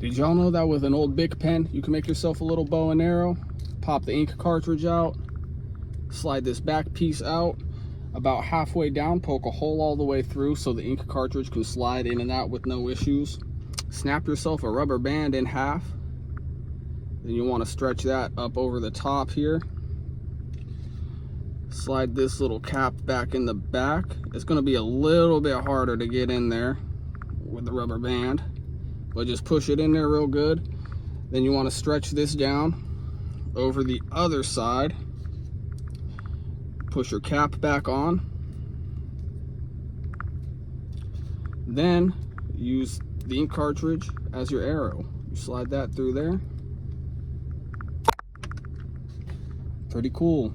Did y'all know that with an old Bic pen, you can make yourself a little bow and arrow? Pop the ink cartridge out, slide this back piece out, about halfway down, poke a hole all the way through so the ink cartridge can slide in and out with no issues. Snap yourself a rubber band in half. Then you want to stretch that up over the top here. Slide this little cap back in the back. It's going to be a little bit harder to get in there with the rubber band, but just push it in there real good. Then you want to stretch this down over the other side. Push your cap back on. Then use the ink cartridge as your arrow. You slide that through there. Pretty cool.